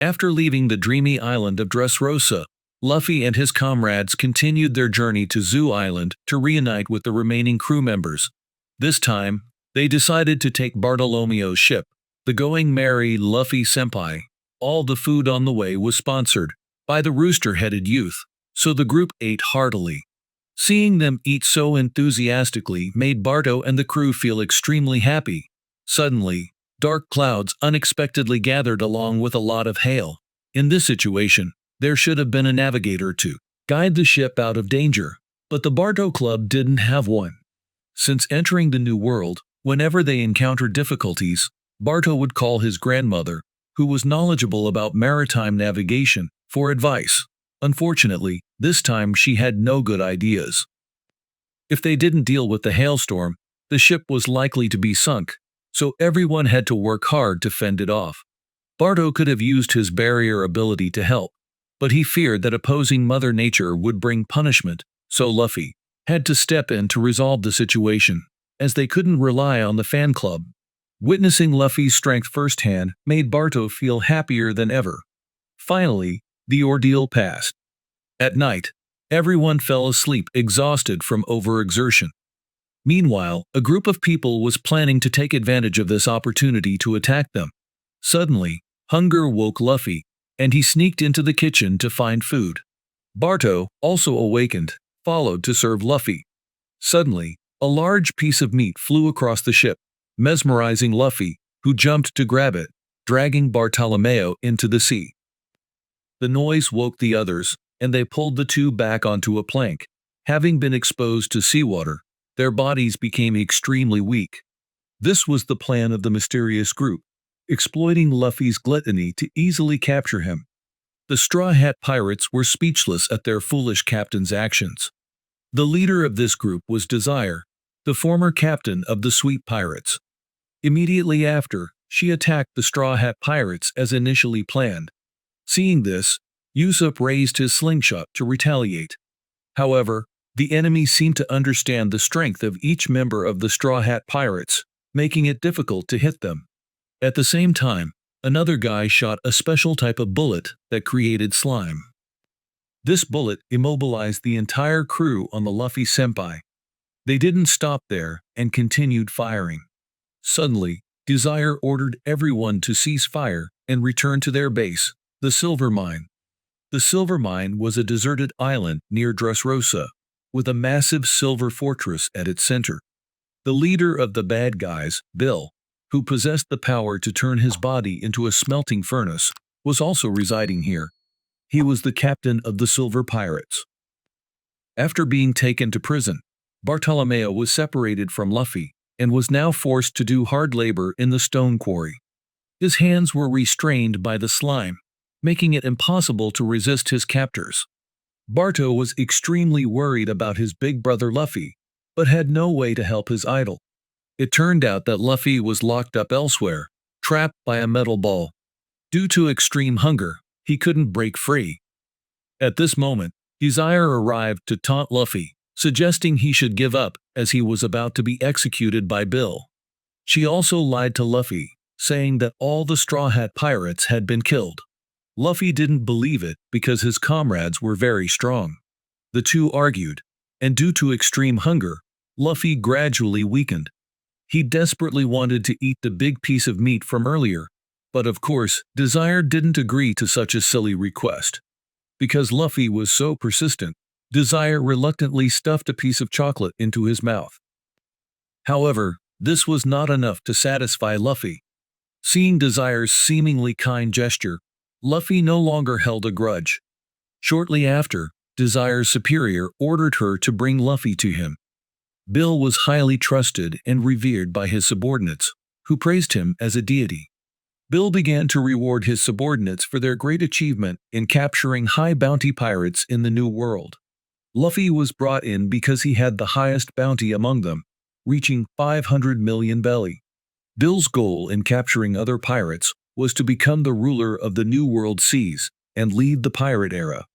After leaving the dreamy island of Dressrosa, Luffy and his comrades continued their journey to Zoo Island to reunite with the remaining crew members. This time, they decided to take Bartolomeo's ship, the Going Merry Luffy Senpai. All the food on the way was sponsored by the rooster-headed youth, so the group ate heartily. Seeing them eat so enthusiastically made Barto and the crew feel extremely happy. Suddenly, dark clouds unexpectedly gathered along with a lot of hail. In this situation, there should have been a navigator to guide the ship out of danger, but the Barto Club didn't have one. Since entering the New World, whenever they encountered difficulties, Barto would call his grandmother, who was knowledgeable about maritime navigation, for advice. Unfortunately, this time she had no good ideas. If they didn't deal with the hailstorm, the ship was likely to be sunk, so everyone had to work hard to fend it off. Barto could have used his barrier ability to help, but he feared that opposing Mother Nature would bring punishment, so Luffy had to step in to resolve the situation, as they couldn't rely on the fan club. Witnessing Luffy's strength firsthand made Barto feel happier than ever. Finally, the ordeal passed. At night, everyone fell asleep exhausted from overexertion. Meanwhile, a group of people was planning to take advantage of this opportunity to attack them. Suddenly, hunger woke Luffy, and he sneaked into the kitchen to find food. Barto, also awakened, followed to serve Luffy. Suddenly, a large piece of meat flew across the ship, mesmerizing Luffy, who jumped to grab it, dragging Bartolomeo into the sea. The noise woke the others, and they pulled the two back onto a plank. Having been exposed to seawater, their bodies became extremely weak. This was the plan of the mysterious group, exploiting Luffy's gluttony to easily capture him. The Straw Hat Pirates were speechless at their foolish captain's actions. The leader of this group was Desire, the former captain of the Sweet Pirates. Immediately after, she attacked the Straw Hat Pirates as initially planned. Seeing this, Usopp raised his slingshot to retaliate. However, the enemy seemed to understand the strength of each member of the Straw Hat Pirates, making it difficult to hit them. At the same time, another guy shot a special type of bullet that created slime. This bullet immobilized the entire crew on the Luffy Senpai. They didn't stop there and continued firing. Suddenly, Desire ordered everyone to cease fire and return to their base, the Silver Mine. The Silver Mine was a deserted island near Dressrosa, with a massive silver fortress at its center. The leader of the bad guys, Bill, who possessed the power to turn his body into a smelting furnace, was also residing here. He was the captain of the Silver Pirates. After being taken to prison, Bartolomeo was separated from Luffy and was now forced to do hard labor in the stone quarry. His hands were restrained by the slime, making it impossible to resist his captors. Barto was extremely worried about his big brother Luffy, but had no way to help his idol. It turned out that Luffy was locked up elsewhere, trapped by a metal ball. Due to extreme hunger, he couldn't break free. At this moment, Desire arrived to taunt Luffy, suggesting he should give up as he was about to be executed by Bill. She also lied to Luffy, saying that all the Straw Hat Pirates had been killed. Luffy didn't believe it because his comrades were very strong. The two argued, and due to extreme hunger, Luffy gradually weakened. He desperately wanted to eat the big piece of meat from earlier, but of course, Desire didn't agree to such a silly request. Because Luffy was so persistent, Desire reluctantly stuffed a piece of chocolate into his mouth. However, this was not enough to satisfy Luffy. Seeing Desire's seemingly kind gesture, Luffy no longer held a grudge. Shortly after, Desire's superior ordered her to bring Luffy to him. Bill was highly trusted and revered by his subordinates, who praised him as a deity. Bill began to reward his subordinates for their great achievement in capturing high bounty pirates in the New World. Luffy was brought in because he had the highest bounty among them, reaching 500 million belly. Bill's goal in capturing other pirates was to become the ruler of the New World seas and lead the pirate era.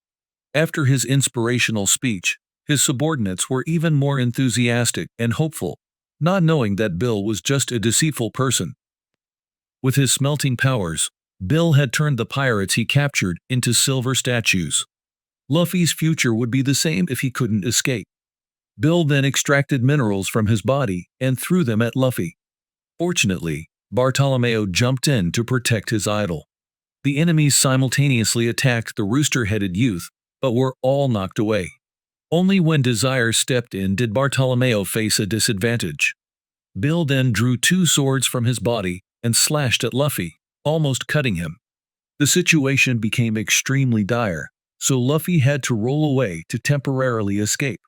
After his inspirational speech, his subordinates were even more enthusiastic and hopeful, not knowing that Bill was just a deceitful person. With his smelting powers, Bill had turned the pirates he captured into silver statues. Luffy's future would be the same if he couldn't escape. Bill then extracted minerals from his body and threw them at Luffy. Fortunately, Bartolomeo jumped in to protect his idol. The enemies simultaneously attacked the rooster-headed youth, but were all knocked away. Only when Desire stepped in did Bartolomeo face a disadvantage. Bill then drew two swords from his body and slashed at Luffy, almost cutting him. The situation became extremely dire, so Luffy had to roll away to temporarily escape.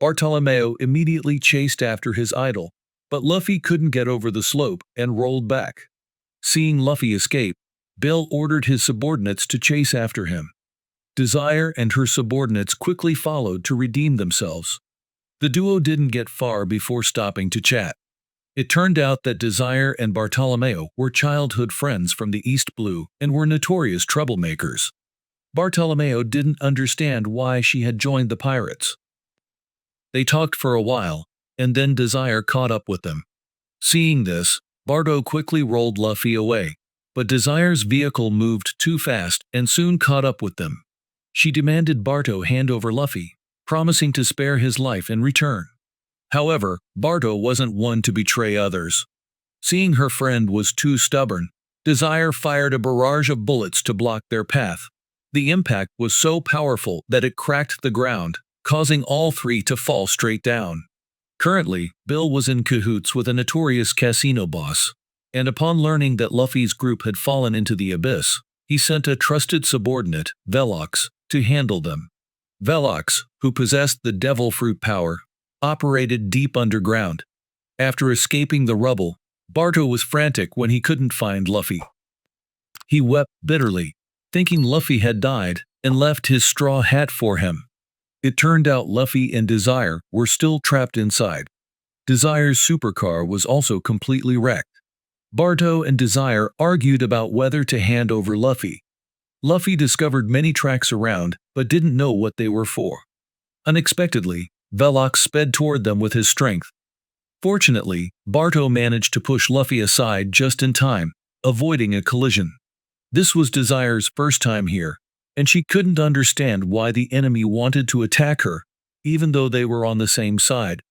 Bartolomeo immediately chased after his idol, but Luffy couldn't get over the slope and rolled back. Seeing Luffy escape, Bill ordered his subordinates to chase after him. Desire and her subordinates quickly followed to redeem themselves. The duo didn't get far before stopping to chat. It turned out that Desire and Bartolomeo were childhood friends from the East Blue and were notorious troublemakers. Bartolomeo didn't understand why she had joined the pirates. They talked for a while, and then Desire caught up with them. Seeing this, Barto quickly rolled Luffy away, but Desire's vehicle moved too fast and soon caught up with them. She demanded Barto hand over Luffy, promising to spare his life in return. However, Barto wasn't one to betray others. Seeing her friend was too stubborn, Desire fired a barrage of bullets to block their path. The impact was so powerful that it cracked the ground, causing all three to fall straight down. Currently, Bill was in cahoots with a notorious casino boss, and upon learning that Luffy's group had fallen into the abyss, he sent a trusted subordinate, Velox, to handle them. Velox, who possessed the devil fruit power, operated deep underground. After escaping the rubble, Barto was frantic when he couldn't find Luffy. He wept bitterly, thinking Luffy had died, and left his straw hat for him. It turned out Luffy and Desire were still trapped inside. Desire's supercar was also completely wrecked. Barto and Desire argued about whether to hand over Luffy. Luffy discovered many tracks around, but didn't know what they were for. Unexpectedly, Velox sped toward them with his strength. Fortunately, Barto managed to push Luffy aside just in time, avoiding a collision. This was Desire's first time here, and she couldn't understand why the enemy wanted to attack her, even though they were on the same side.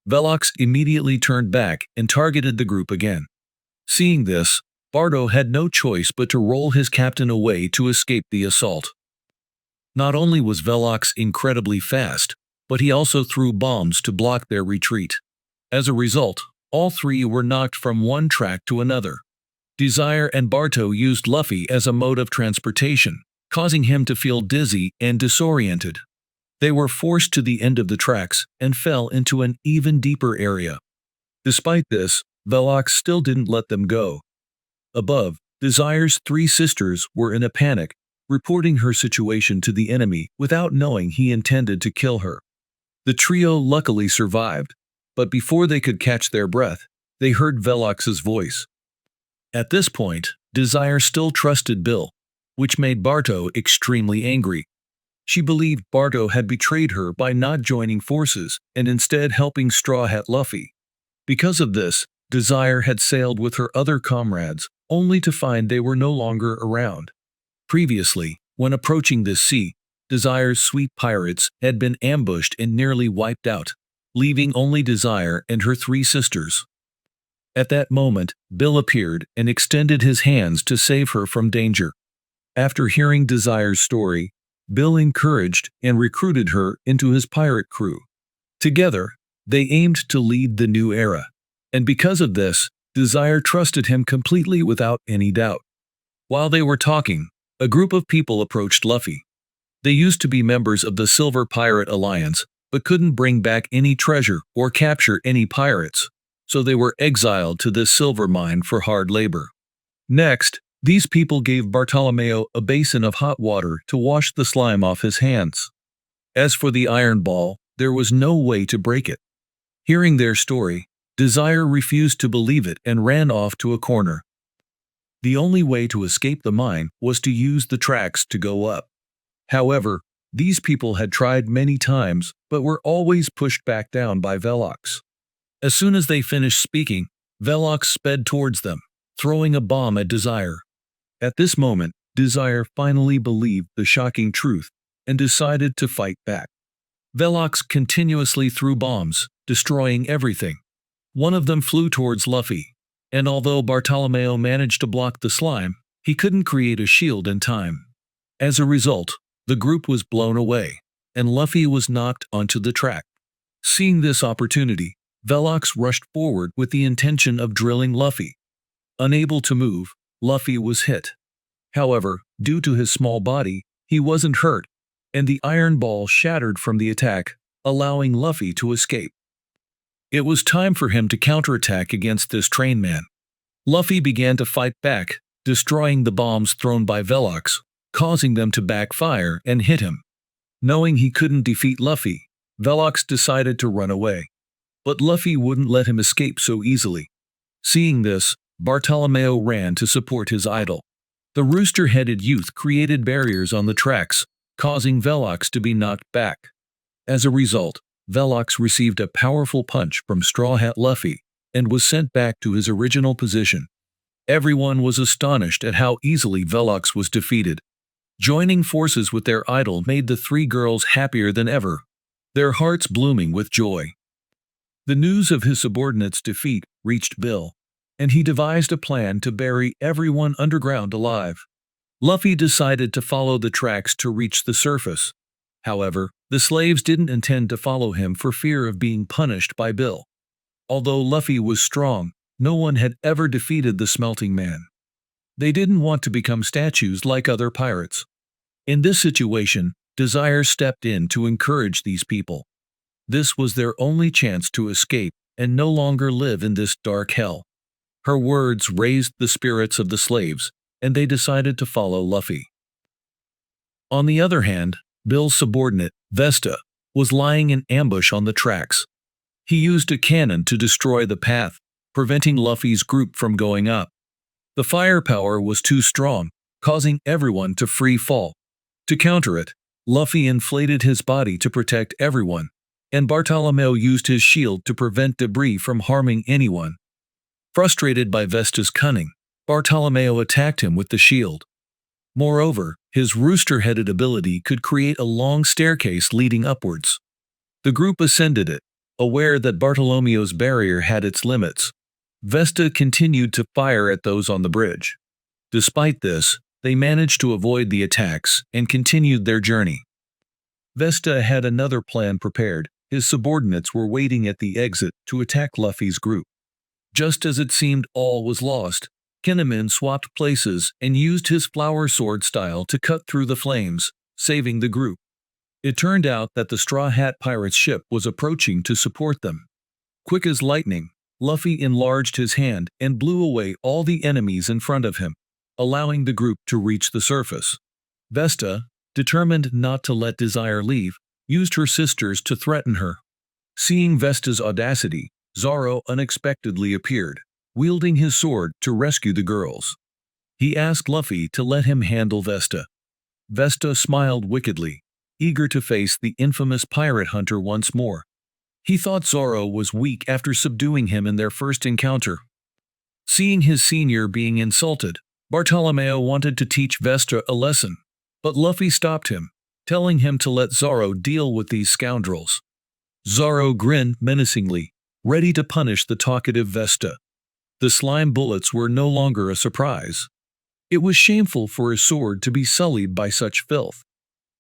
Velox immediately turned back and targeted the group again. Seeing this, Barto had no choice but to roll his captain away to escape the assault. Not only was Velox incredibly fast, but he also threw bombs to block their retreat. As a result, all three were knocked from one track to another. Desire and Barto used Luffy as a mode of transportation, causing him to feel dizzy and disoriented. They were forced to the end of the tracks and fell into an even deeper area. Despite this, Velox still didn't let them go. Above, Desire's three sisters were in a panic, reporting her situation to the enemy without knowing he intended to kill her. The trio luckily survived, but before they could catch their breath, they heard Velox's voice. At this point, Desire still trusted Bill, which made Barto extremely angry. She believed Barto had betrayed her by not joining forces and instead helping Straw Hat Luffy. Because of this, Desire had sailed with her other comrades, only to find they were no longer around. Previously, when approaching this sea, Desire's sweet pirates had been ambushed and nearly wiped out, leaving only Desire and her three sisters. At that moment, Bill appeared and extended his hands to save her from danger. After hearing Desire's story, Bill encouraged and recruited her into his pirate crew. Together, they aimed to lead the new era, and because of this, Desire trusted him completely without any doubt. While they were talking, a group of people approached Luffy. They used to be members of the Silver Pirate Alliance, but couldn't bring back any treasure or capture any pirates, so they were exiled to this silver mine for hard labor. Next, these people gave Bartolomeo a basin of hot water to wash the slime off his hands. As for the iron ball, there was no way to break it. Hearing their story, Desire refused to believe it and ran off to a corner. The only way to escape the mine was to use the tracks to go up. However, these people had tried many times but were always pushed back down by Velox. As soon as they finished speaking, Velox sped towards them, throwing a bomb at Desire. At this moment, Desire finally believed the shocking truth and decided to fight back. Velox continuously threw bombs, destroying everything. One of them flew towards Luffy, and although Bartolomeo managed to block the slime, he couldn't create a shield in time. As a result, the group was blown away, and Luffy was knocked onto the track. Seeing this opportunity, Velox rushed forward with the intention of drilling Luffy. Unable to move, Luffy was hit. However, due to his small body, he wasn't hurt, and the iron ball shattered from the attack, allowing Luffy to escape. It was time for him to counterattack against this train man. Luffy began to fight back, destroying the bombs thrown by Velox, causing them to backfire and hit him. Knowing he couldn't defeat Luffy, Velox decided to run away. But Luffy wouldn't let him escape so easily. Seeing this, Bartolomeo ran to support his idol. The rooster-headed youth created barriers on the tracks, causing Velox to be knocked back. As a result, Velox received a powerful punch from Straw Hat Luffy and was sent back to his original position. Everyone was astonished at how easily Velox was defeated. Joining forces with their idol made the three girls happier than ever, their hearts blooming with joy. The news of his subordinate's defeat reached Bill, and he devised a plan to bury everyone underground alive. Luffy decided to follow the tracks to reach the surface. However, the slaves didn't intend to follow him for fear of being punished by Bill. Although Luffy was strong, no one had ever defeated the Smelting Man. They didn't want to become statues like other pirates. In this situation, Desire stepped in to encourage these people. This was their only chance to escape and no longer live in this dark hell. Her words raised the spirits of the slaves, and they decided to follow Luffy. On the other hand, Bill's subordinate, Vesta, was lying in ambush on the tracks. He used a cannon to destroy the path, preventing Luffy's group from going up. The firepower was too strong, causing everyone to free fall. To counter it, Luffy inflated his body to protect everyone, and Bartolomeo used his shield to prevent debris from harming anyone. Frustrated by Vesta's cunning, Bartolomeo attacked him with the shield. Moreover, his rooster-headed ability could create a long staircase leading upwards. The group ascended it, aware that Bartolomeo's barrier had its limits. Vesta continued to fire at those on the bridge. Despite this, they managed to avoid the attacks and continued their journey. Vesta had another plan prepared. His subordinates were waiting at the exit to attack Luffy's group. Just as it seemed all was lost, Kinemon swapped places and used his flower sword style to cut through the flames, saving the group. It turned out that the Straw Hat Pirate's ship was approaching to support them. Quick as lightning, Luffy enlarged his hand and blew away all the enemies in front of him, allowing the group to reach the surface. Vesta, determined not to let Desire leave, used her sisters to threaten her. Seeing Vesta's audacity, Zoro unexpectedly appeared, wielding his sword to rescue the girls. He asked Luffy to let him handle Vesta. Vesta smiled wickedly, eager to face the infamous pirate hunter once more. He thought Zoro was weak after subduing him in their first encounter. Seeing his senior being insulted, Bartolomeo wanted to teach Vesta a lesson, but Luffy stopped him, telling him to let Zoro deal with these scoundrels. Zoro grinned menacingly, ready to punish the talkative Vesta. The slime bullets were no longer a surprise. It was shameful for his sword to be sullied by such filth.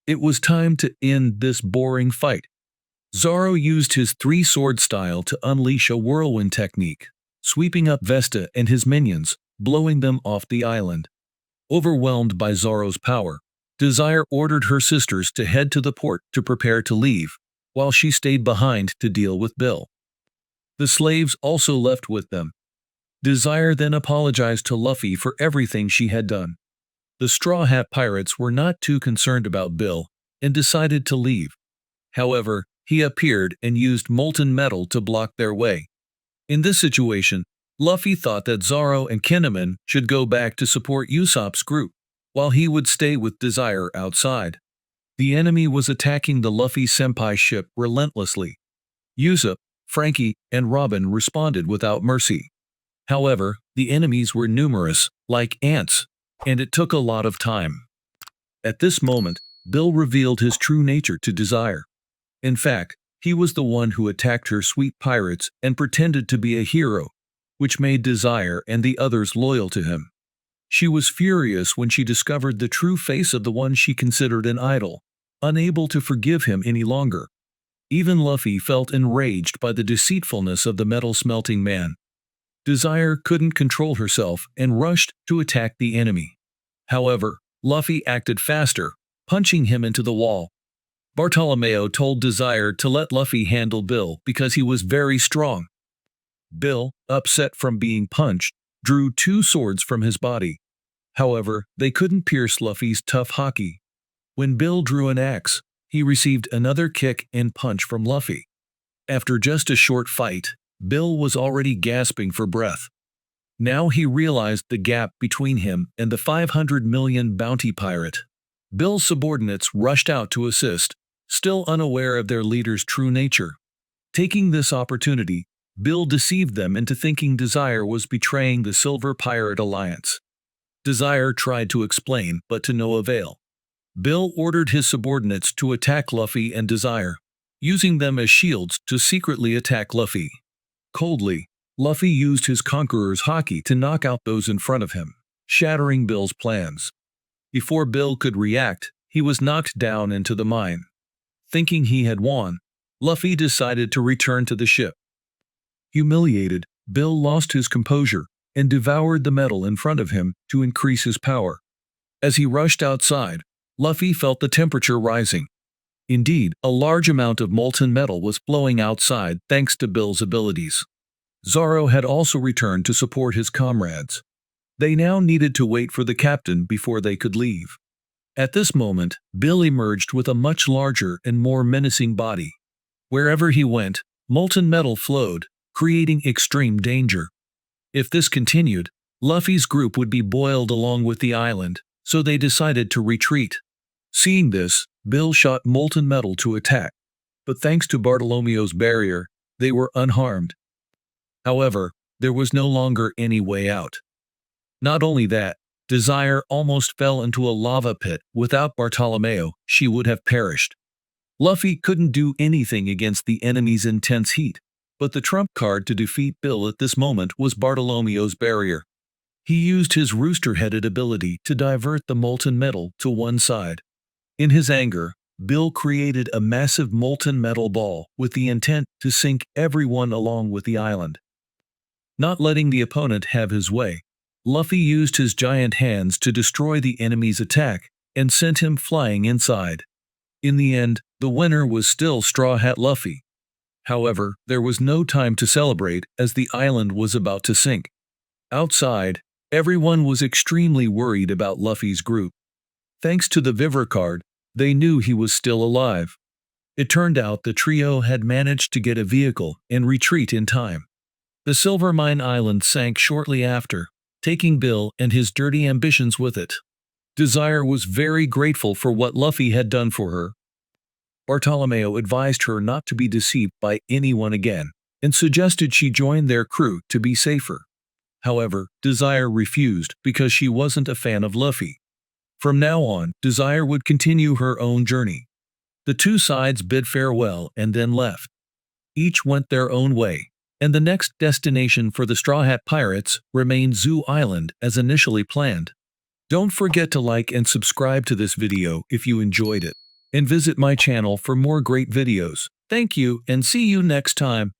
It was time to end this boring fight. Zoro used his three-sword style to unleash a whirlwind technique, sweeping up Vesta and his minions, blowing them off the island. Overwhelmed by Zoro's power, Desire ordered her sisters to head to the port to prepare to leave, while she stayed behind to deal with Bill. The slaves also left with them. Desire then apologized to Luffy for everything she had done. The Straw Hat Pirates were not too concerned about Bill and decided to leave. However, he appeared and used molten metal to block their way. In this situation, Luffy thought that Zoro and Kinemon should go back to support Usopp's group, while he would stay with Desire outside. The enemy was attacking the Luffy Senpai ship relentlessly. Usopp, Frankie, and Robin responded without mercy. However, the enemies were numerous, like ants. and it took a lot of time. At this moment, Bill revealed his true nature to Desire. In fact, he was the one who attacked her sweet pirates and pretended to be a hero, which made Desire and the others loyal to him. She was furious when she discovered the true face of the one she considered an idol, unable to forgive him any longer. Even Luffy felt enraged by the deceitfulness of the metal-smelting man. Desire couldn't control herself and rushed to attack the enemy. However, Luffy acted faster, punching him into the wall. Bartolomeo told Desire to let Luffy handle Bill because he was very strong. Bill, upset from being punched, drew two swords from his body. However, they couldn't pierce Luffy's tough haki. When Bill drew an axe, he received another kick and punch from Luffy. After just a short fight, Bill was already gasping for breath. Now he realized the gap between him and the 500 million bounty pirate. Bill's subordinates rushed out to assist, still unaware of their leader's true nature. Taking this opportunity, Bill deceived them into thinking Desire was betraying the Silver Pirate Alliance. Desire tried to explain, but to no avail. Bill ordered his subordinates to attack Luffy and Desire, using them as shields to secretly attack Luffy. Coldly, Luffy used his Conqueror's haki to knock out those in front of him, shattering Bill's plans. Before Bill could react, he was knocked down into the mine. Thinking he had won, Luffy decided to return to the ship. Humiliated, Bill lost his composure and devoured the metal in front of him to increase his power. As he rushed outside, Luffy felt the temperature rising. Indeed, a large amount of molten metal was flowing outside thanks to Bill's abilities. Zoro had also returned to support his comrades. They now needed to wait for the captain before they could leave. At this moment, Bill emerged with a much larger and more menacing body. Wherever he went, molten metal flowed, creating extreme danger. If this continued, Luffy's group would be boiled along with the island, so they decided to retreat. Seeing this, Bill shot molten metal to attack, but thanks to Bartolomeo's barrier, they were unharmed. However, there was no longer any way out. Not only that, Desire almost fell into a lava pit. Without Bartolomeo, she would have perished. Luffy couldn't do anything against the enemy's intense heat, but the trump card to defeat Bill at this moment was Bartolomeo's barrier. He used his rooster-headed ability to divert the molten metal to one side. In his anger, Bill created a massive molten metal ball with the intent to sink everyone along with the island. Not letting the opponent have his way, Luffy used his giant hands to destroy the enemy's attack and sent him flying inside. In the end, the winner was still Straw Hat Luffy. However, there was no time to celebrate as the island was about to sink. Outside, everyone was extremely worried about Luffy's group. Thanks to the Vivre card, they knew he was still alive. It turned out the trio had managed to get a vehicle and retreat in time. The Silver Mine Island sank shortly after, taking Bill and his dirty ambitions with it. Desire was very grateful for what Luffy had done for her. Bartolomeo advised her not to be deceived by anyone again, and suggested she join their crew to be safer. However, Desire refused because she wasn't a fan of Luffy. From now on, Desire would continue her own journey. The two sides bid farewell and then left. Each went their own way, and the next destination for the Straw Hat Pirates remained Zoo Island as initially planned. Don't forget to like and subscribe to this video if you enjoyed it, and visit my channel for more great videos. Thank you and see you next time.